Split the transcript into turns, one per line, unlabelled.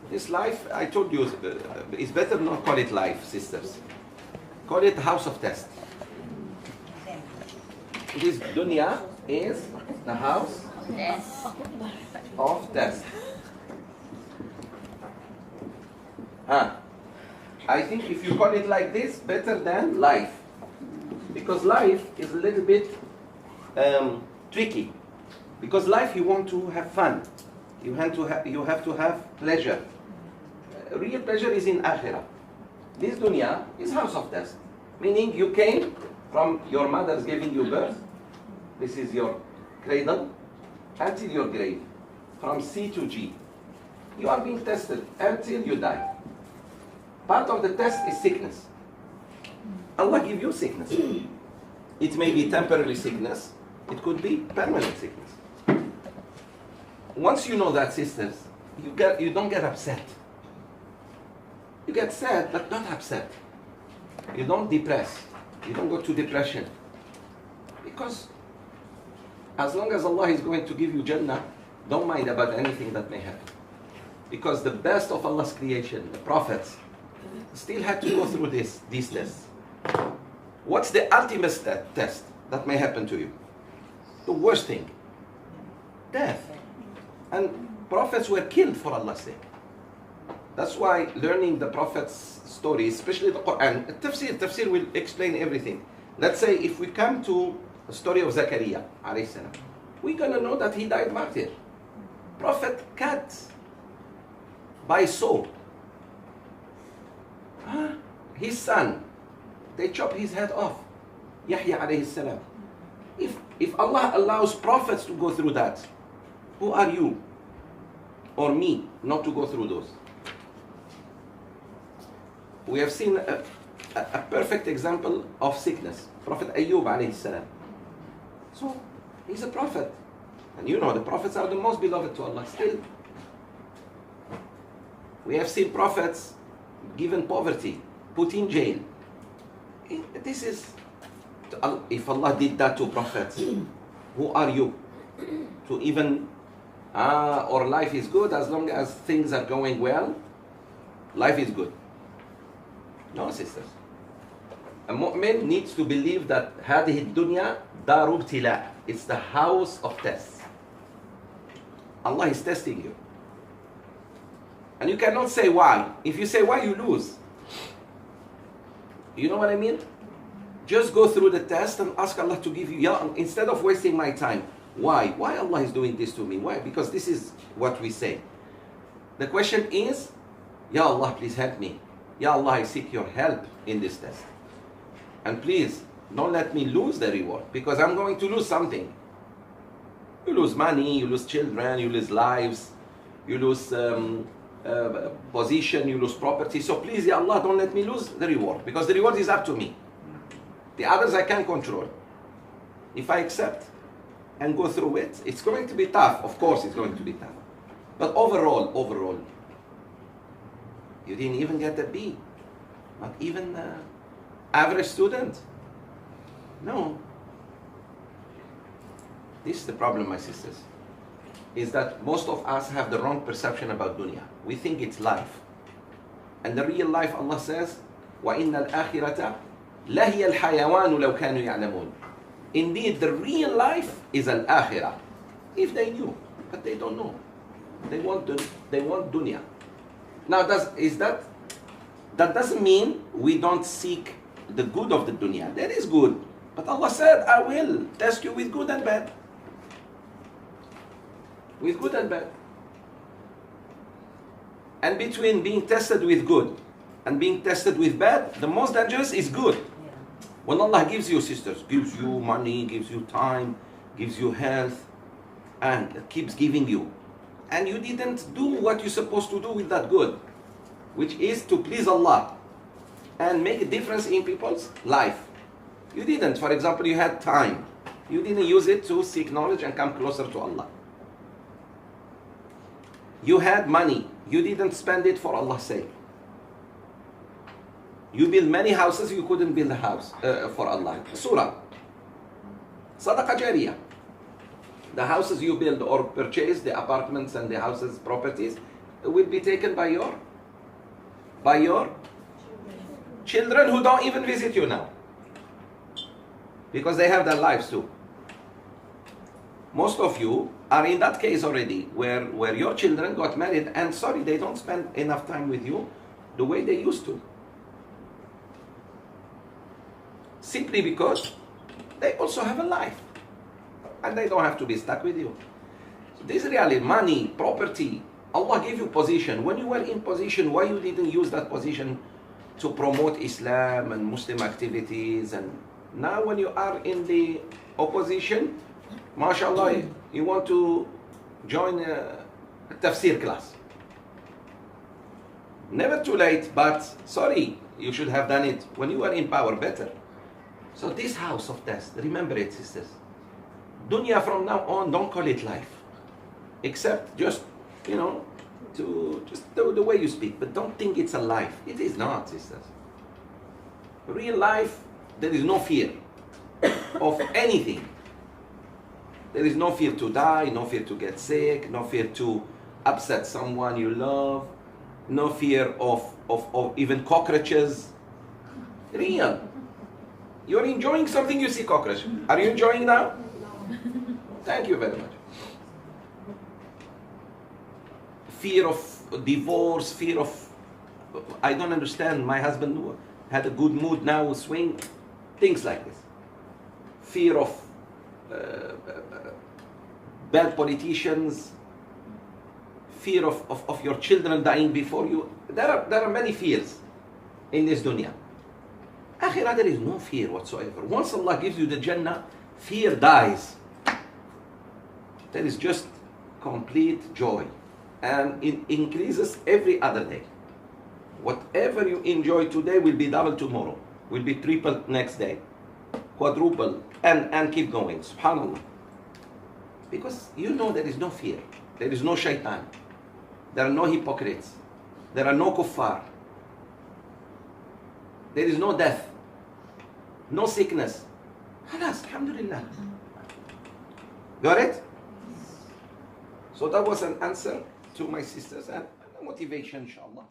This life, I told you, it's better not call it life, sisters. Call it house of test. This dunya is the house of test. I think if you call it like this, better than life. Because life is a little bit tricky. Because life, you want to have fun. You have to have pleasure. Real pleasure is in akhirah. This dunya is house of test. Meaning you came from your mother's giving you birth. This is your cradle until your grave. From C to G. You are being tested until you die. Part of the test is sickness. Allah give you sickness. It may be temporary sickness. It could be permanent sickness. Once you know that, sisters, you don't get upset. You get sad, but not upset. You don't depress. You don't go to depression. Because as long as Allah is going to give you Jannah, don't mind about anything that may happen. Because the best of Allah's creation, the prophets, still had to go through these tests. What's the ultimate test that may happen to you? The worst thing. Death. And prophets were killed for Allah's sake. That's why learning the Prophet's story, especially the Quran, tafsir will explain everything. Let's say if we come to the story of Zakaria, alayhi salam, we're going to know that he died martyr. Prophet cut by saw. His son, they chop his head off. Yahya alayhi salam. If Allah allows prophets to go through that, who are you or me not to go through those? We have seen a perfect example of sickness. Prophet Ayyub alayhi salam. So, he's a prophet. And you know, the prophets are the most beloved to Allah still. We have seen prophets given poverty, put in jail. This is, if Allah did that to prophets, who are you? To even, or life is good as long as things are going well, life is good. No, sisters. A mu'min needs to believe that هذه الدنيا دار ابتلاء. It's the house of tests. Allah is testing you. And you cannot say why. If you say why, you lose. You know what I mean? Just go through the test and ask Allah to give you, instead of wasting my time. Why? Why Allah is doing this to me? Why? Because this is what we say. The question is, Ya Allah, please help me. Ya Allah, I seek your help in this test. And please, don't let me lose the reward, because I'm going to lose something. You lose money, you lose children, you lose lives, you lose position, you lose property. So please, Ya Allah, don't let me lose the reward, because the reward is up to me. The others I can't control. If I accept and go through it, it's going to be tough. Of course it's going to be tough. But overall, you didn't even get a B. Not even an average student. No. This is the problem, my sisters. Is that most of us have the wrong perception about dunya. We think it's life. And the real life, Allah says, وَإِنَّ الْآخِرَةَ لَهِيَ الْحَيَوَانُ لَوْ كَانُوا يَعْلَمُونَ. Indeed, the real life is al-akhirah. If they knew, but they don't know. They want dunya. Now, that doesn't mean we don't seek the good of the dunya. That is good. But Allah said, I will test you with good and bad. With good and bad. And between being tested with good and being tested with bad, the most dangerous is good. When Allah gives you, sisters, gives you money, gives you time, gives you health, and keeps giving you, and you didn't do what you're supposed to do with that good, which is to please Allah and make a difference in people's life. You didn't. For example, you had time. You didn't use it to seek knowledge and come closer to Allah. You had money. You didn't spend it for Allah's sake. You build many houses, you couldn't build a house for Allah. Surah. Sadaqah jariyah. The houses you build or purchase, the apartments and the houses, properties, will be taken by your children who don't even visit you now. Because they have their lives too. Most of you are in that case already, where your children got married and sorry, they don't spend enough time with you the way they used to. Simply because they also have a life. And they don't have to be stuck with you. So this really, money, property, Allah gave you position. When you were in position, why you didn't use that position to promote Islam and Muslim activities? And now when you are in the opposition, mashallah, you want to join a tafsir class. Never too late, but sorry, you should have done it when you were in power better. So this house of test, remember it, sisters. Dunya from now on, don't call it life. Except just, just the way you speak. But don't think it's a life. It is not, sisters. Real life, there is no fear of anything. There is no fear to die, no fear to get sick, no fear to upset someone you love, no fear of even cockroaches. Real. You're enjoying something, you see cockroach. Are you enjoying now? Thank you very much. Fear of divorce, fear of, I don't understand, my husband had a good mood, now swing, things like this. Fear of bad politicians, fear of your children dying before you. There are many fears in this dunya. Akhirah, there is no fear whatsoever. Once Allah gives you the Jannah, fear dies. There is just complete joy. And it increases every other day. Whatever you enjoy today will be double tomorrow, will be triple next day, quadruple, and keep going. SubhanAllah. Because you know there is no fear. There is no shaitan. There are no hypocrites. There are no kuffar. There is no death. No sickness. Khalas, alhamdulillah. Got it? So that was an answer to my sisters and motivation, inshallah.